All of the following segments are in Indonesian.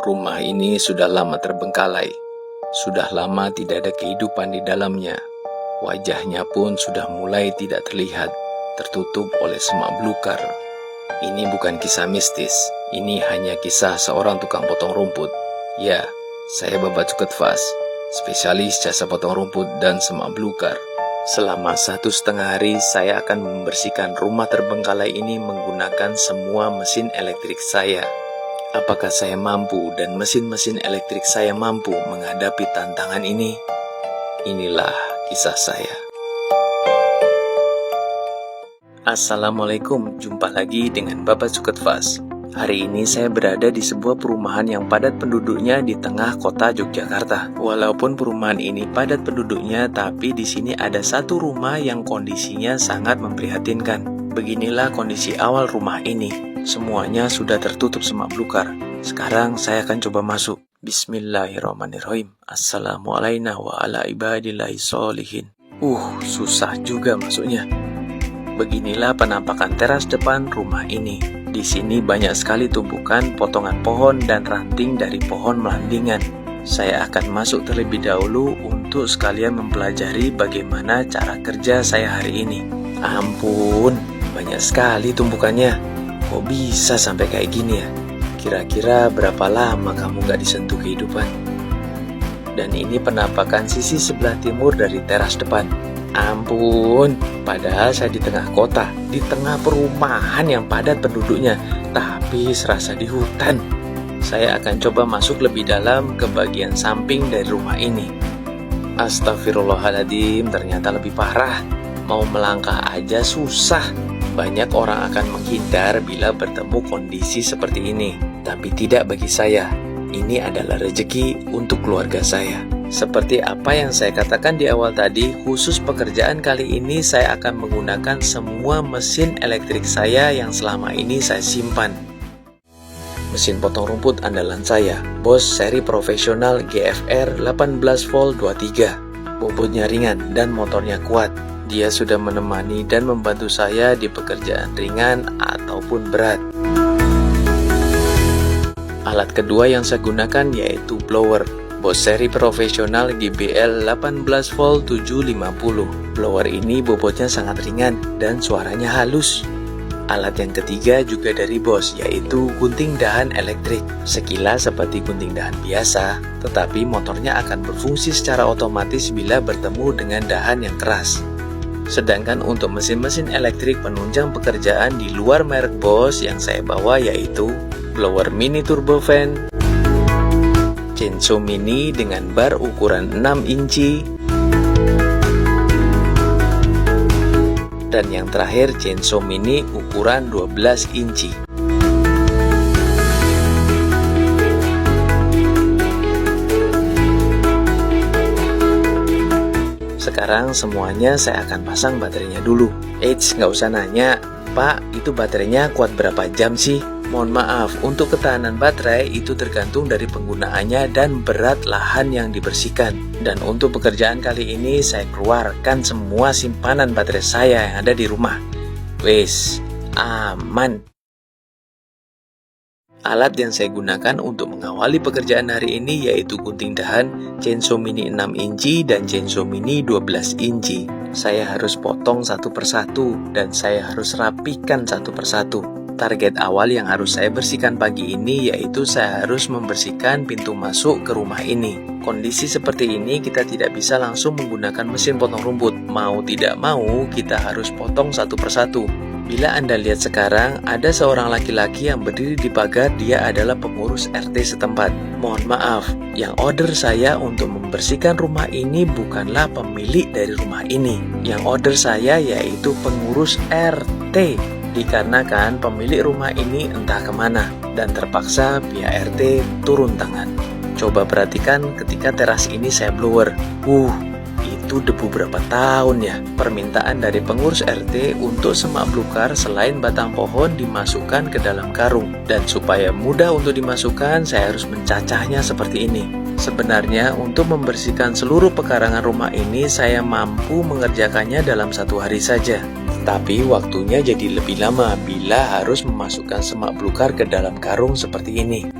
Rumah ini sudah lama terbengkalai. Sudah lama tidak ada kehidupan di dalamnya. Wajahnya pun sudah mulai tidak terlihat, tertutup oleh semak belukar. Ini bukan kisah mistis. Ini hanya kisah seorang tukang potong rumput. Ya, saya Bapak Cuketfas, spesialis jasa potong rumput dan semak belukar. Selama 1,5 hari, saya akan membersihkan rumah terbengkalai ini menggunakan semua mesin elektrik saya. Apakah saya mampu dan mesin-mesin elektrik saya mampu menghadapi tantangan ini? Inilah kisah saya. Assalamualaikum, jumpa lagi dengan Bapak Cuketfas. Hari ini saya berada di sebuah perumahan yang padat penduduknya di tengah kota Yogyakarta. Walaupun perumahan ini padat penduduknya, tapi di sini ada satu rumah yang kondisinya sangat memprihatinkan. Beginilah kondisi awal rumah ini. Semuanya sudah tertutup semak belukar. Sekarang saya akan coba masuk. Bismillahirrahmanirrahim. Assalamualaikum wa ala ibadillahi sholihin. Susah juga masuknya. Beginilah penampakan teras depan rumah ini. Di sini banyak sekali tumpukan potongan pohon dan ranting dari pohon melandingan. Saya akan masuk terlebih dahulu untuk sekalian mempelajari bagaimana cara kerja saya hari ini. Ampun, banyak sekali tumpukannya. Kok bisa sampai kayak gini ya? Kira-kira berapa lama kamu gak disentuh kehidupan? Dan ini penampakan sisi sebelah timur dari teras depan. Ampun, padahal saya di tengah kota, di tengah perumahan yang padat penduduknya, tapi serasa di hutan. Saya akan coba masuk lebih dalam ke bagian samping dari rumah ini. Astagfirullahaladzim, ternyata lebih parah. Mau melangkah aja susah. Banyak orang akan menghindar bila bertemu kondisi seperti ini. Tapi tidak bagi saya. Ini adalah rezeki untuk keluarga saya. Seperti apa yang saya katakan di awal tadi, khusus pekerjaan kali ini saya akan menggunakan semua mesin elektrik saya yang selama ini saya simpan. Mesin potong rumput andalan saya, Bosch seri profesional GFR 18 volt 23. Bobotnya ringan dan motornya kuat. Dia sudah menemani dan membantu saya di pekerjaan ringan ataupun berat. Alat kedua yang saya gunakan yaitu blower. Bosch seri profesional GBL 18 volt 750. Blower ini bobotnya sangat ringan dan suaranya halus. Alat yang ketiga juga dari Bosch, yaitu gunting dahan elektrik. Sekilas seperti gunting dahan biasa, tetapi motornya akan berfungsi secara otomatis bila bertemu dengan dahan yang keras. Sedangkan untuk mesin-mesin elektrik penunjang pekerjaan di luar merek Bosch yang saya bawa yaitu blower mini turbo fan, chainsaw mini dengan bar ukuran 6 inci, dan yang terakhir chainsaw mini ukuran 12 inci. Sekarang semuanya saya akan pasang baterainya dulu. Nggak usah nanya, Pak, itu baterainya kuat berapa jam sih? Mohon maaf, untuk ketahanan baterai itu tergantung dari penggunaannya dan berat lahan yang dibersihkan. Dan untuk pekerjaan kali ini saya keluarkan semua simpanan baterai saya yang ada di rumah. Wes, aman. Alat yang saya gunakan untuk mengawali pekerjaan hari ini yaitu gunting dahan, chainsaw mini 6 inci dan chainsaw mini 12 inci. Saya harus potong satu persatu dan saya harus rapikan satu persatu. Target awal yang harus saya bersihkan pagi ini yaitu saya harus membersihkan pintu masuk ke rumah ini. Kondisi seperti ini kita tidak bisa langsung menggunakan mesin potong rumput. Mau tidak mau kita harus potong satu persatu. Bila Anda lihat sekarang, ada seorang laki-laki yang berdiri di pagar, dia adalah pengurus RT setempat. Mohon maaf, yang order saya untuk membersihkan rumah ini bukanlah pemilik dari rumah ini. Yang order saya yaitu pengurus RT. Dikarenakan pemilik rumah ini entah kemana, dan terpaksa pihak RT turun tangan. Coba perhatikan ketika teras ini saya blower. Itu debu berapa tahun ya? Permintaan dari pengurus RT untuk semak belukar selain batang pohon dimasukkan ke dalam karung. Dan supaya mudah untuk dimasukkan, saya harus mencacahnya seperti ini. Sebenarnya untuk membersihkan seluruh pekarangan rumah ini saya mampu mengerjakannya dalam 1 hari saja. Tapi waktunya jadi lebih lama bila harus memasukkan semak belukar ke dalam karung seperti ini.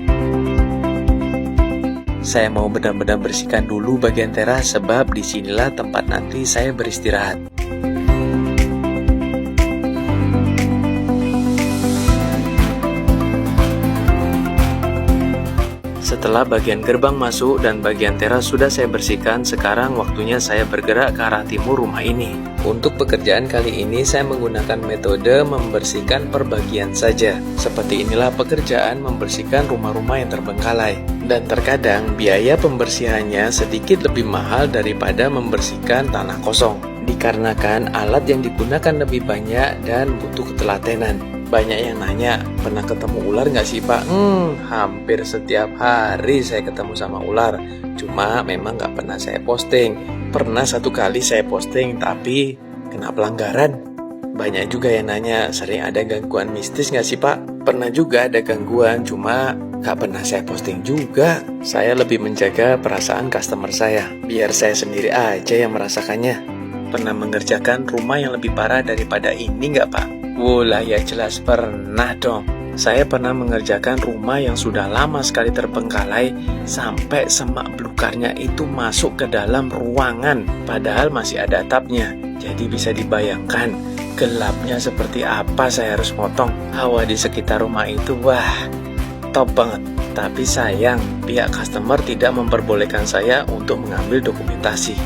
Saya mau benar-benar bersihkan dulu bagian teras sebab disinilah tempat nanti saya beristirahat. Setelah bagian gerbang masuk dan bagian teras sudah saya bersihkan, sekarang waktunya saya bergerak ke arah timur rumah ini. Untuk pekerjaan kali ini saya menggunakan metode membersihkan per bagian saja. Seperti inilah pekerjaan membersihkan rumah-rumah yang terbengkalai. Dan terkadang biaya pembersihannya sedikit lebih mahal daripada membersihkan tanah kosong. Dikarenakan alat yang digunakan lebih banyak dan butuh ketelatenan. Banyak yang nanya, pernah ketemu ular nggak sih Pak? Hampir setiap hari saya ketemu sama ular. Cuma memang nggak pernah saya posting. Pernah satu kali saya posting, tapi kena pelanggaran. Banyak juga yang nanya, sering ada gangguan mistis nggak sih Pak? Pernah juga ada gangguan, cuma nggak pernah saya posting juga. Saya lebih menjaga perasaan customer saya, biar saya sendiri aja yang merasakannya. Pernah mengerjakan rumah yang lebih parah daripada ini nggak Pak? Lah ya jelas pernah dong. Saya pernah mengerjakan rumah yang sudah lama sekali terbengkalai sampai semak belukarnya itu masuk ke dalam ruangan, padahal masih ada atapnya. Jadi bisa dibayangkan gelapnya seperti apa saya harus potong. Hawa di sekitar rumah itu wah top banget. Tapi sayang pihak customer tidak memperbolehkan saya untuk mengambil dokumentasi.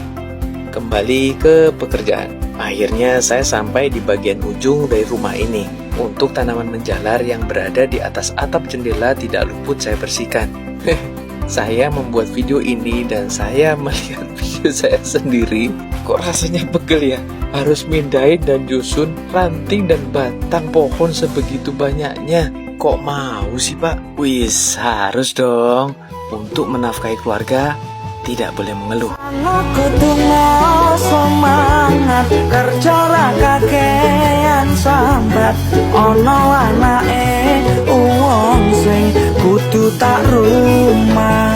Kembali ke pekerjaan. Akhirnya saya sampai di bagian ujung dari rumah ini. Untuk tanaman menjalar yang berada di atas atap jendela tidak luput saya bersihkan. Saya membuat video ini dan saya melihat video saya sendiri. Kok rasanya pegel ya? Harus mindahin dan nyusun ranting dan batang pohon sebegitu banyaknya. Kok mau sih Pak? Wis harus dong. Untuk menafkahi keluarga tidak boleh mengeluh. Semangat kerja kakean sambat ono anake wong sing kudu tak rumah.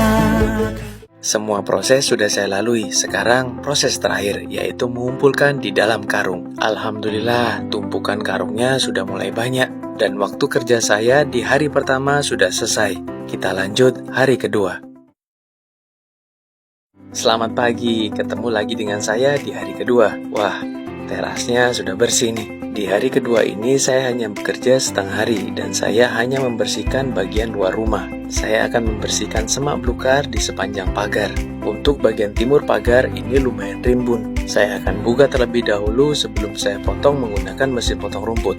Semua proses sudah saya lalui. Sekarang proses terakhir yaitu mengumpulkan di dalam karung. Alhamdulillah tumpukan karungnya sudah mulai banyak dan waktu kerja saya di hari pertama sudah selesai. Kita lanjut hari kedua. Selamat pagi, ketemu lagi dengan saya di hari kedua. Wah, terasnya sudah bersih nih. Di hari kedua ini saya hanya bekerja setengah hari dan saya hanya membersihkan bagian luar rumah. Saya akan membersihkan semak belukar di sepanjang pagar. Untuk bagian timur pagar ini lumayan rimbun. Saya akan buka terlebih dahulu sebelum saya potong menggunakan mesin potong rumput.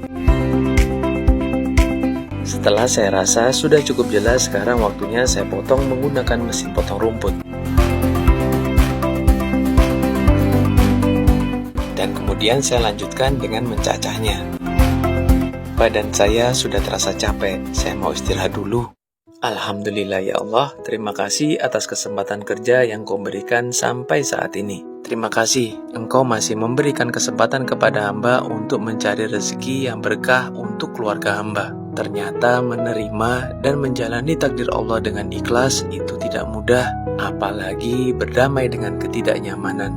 Setelah saya rasa sudah cukup jelas, sekarang waktunya saya potong menggunakan mesin potong rumput. Dan kemudian saya lanjutkan dengan mencacahnya. Badan saya sudah terasa capek, saya mau istirahat dulu. Alhamdulillah ya Allah, terima kasih atas kesempatan kerja yang Kau berikan sampai saat ini. Terima kasih, Engkau masih memberikan kesempatan kepada hamba untuk mencari rezeki yang berkah untuk keluarga hamba. Ternyata menerima dan menjalani takdir Allah dengan ikhlas itu tidak mudah, apalagi berdamai dengan ketidaknyamanan.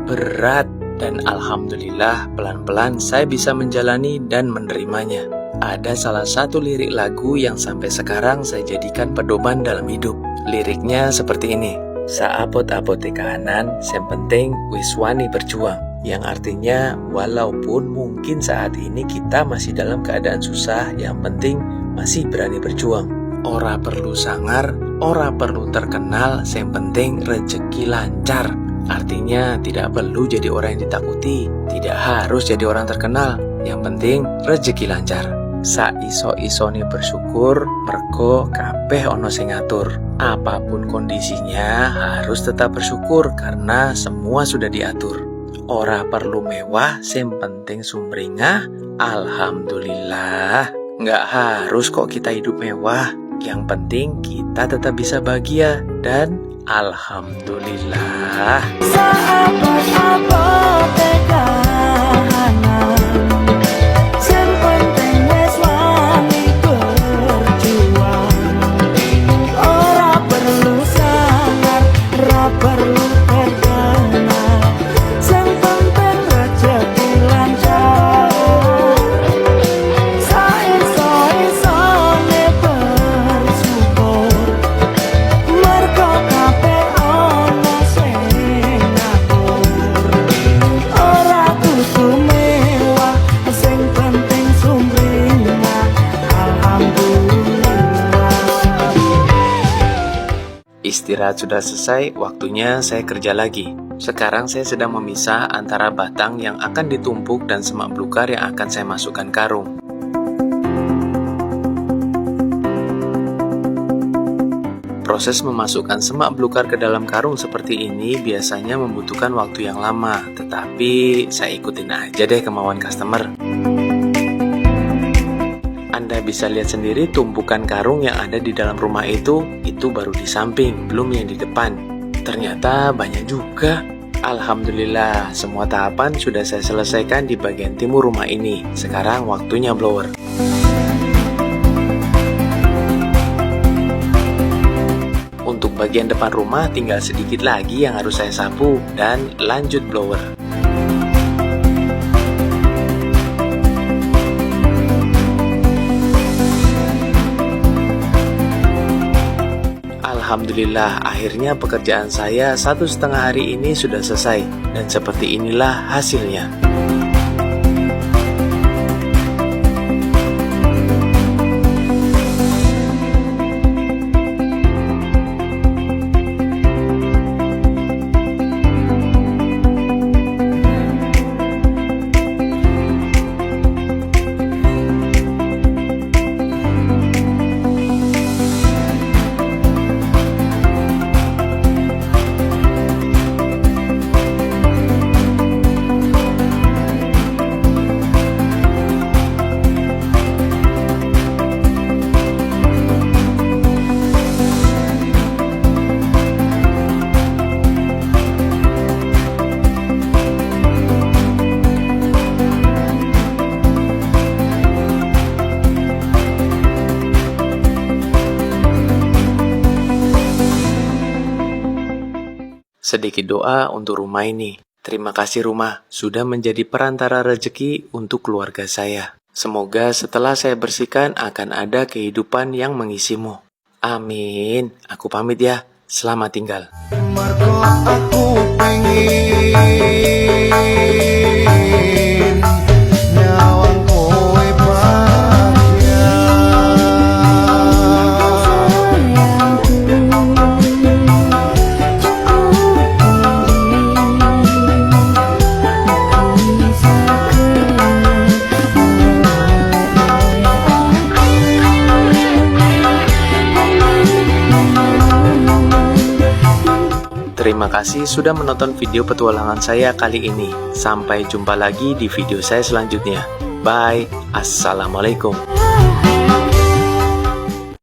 Berat. Dan alhamdulillah pelan-pelan saya bisa menjalani dan menerimanya. Ada salah satu lirik lagu yang sampai sekarang saya jadikan pedoman dalam hidup. Liriknya seperti ini. Saapot-apote kahanan, yang penting wis wani berjuang. Yang artinya walaupun mungkin saat ini kita masih dalam keadaan susah, yang penting masih berani berjuang. Ora perlu sangar, ora perlu terkenal, yang penting rezeki lancar. Artinya tidak perlu jadi orang yang ditakuti, tidak harus jadi orang terkenal, yang penting rezeki lancar. Saiso-isone bersyukur, mergo kabeh ono sing ngatur. Apapun kondisinya harus tetap bersyukur karena semua sudah diatur. Ora perlu mewah, sing penting sumringah, alhamdulillah. Nggak harus kok kita hidup mewah, yang penting kita tetap bisa bahagia dan alhamdulillah. istirahat sudah selesai, waktunya saya kerja lagi. Sekarang saya sedang memisah antara batang yang akan ditumpuk dan semak belukar yang akan saya masukkan karung. Proses memasukkan semak belukar ke dalam karung seperti ini biasanya membutuhkan waktu yang lama, tetapi saya ikutin aja deh kemauan customer. Anda bisa lihat sendiri tumpukan karung yang ada di dalam rumah itu baru di samping, belum yang di depan. Ternyata banyak juga. Alhamdulillah, semua tahapan sudah saya selesaikan di bagian timur rumah ini. Sekarang waktunya blower. Untuk bagian depan rumah tinggal sedikit lagi yang harus saya sapu dan lanjut blower. Alhamdulillah, akhirnya pekerjaan saya 1,5 hari ini sudah selesai, dan seperti inilah hasilnya. Sedikit doa untuk rumah ini. Terima kasih rumah, sudah menjadi perantara rezeki untuk keluarga saya. Semoga setelah saya bersihkan akan ada kehidupan yang mengisimu. Amin. Aku pamit ya. Selamat tinggal. Aku pengen nyawang kowe bahagia. Terima kasih sudah menonton video petualangan saya kali ini. Sampai jumpa lagi di video saya selanjutnya. Bye. Assalamualaikum.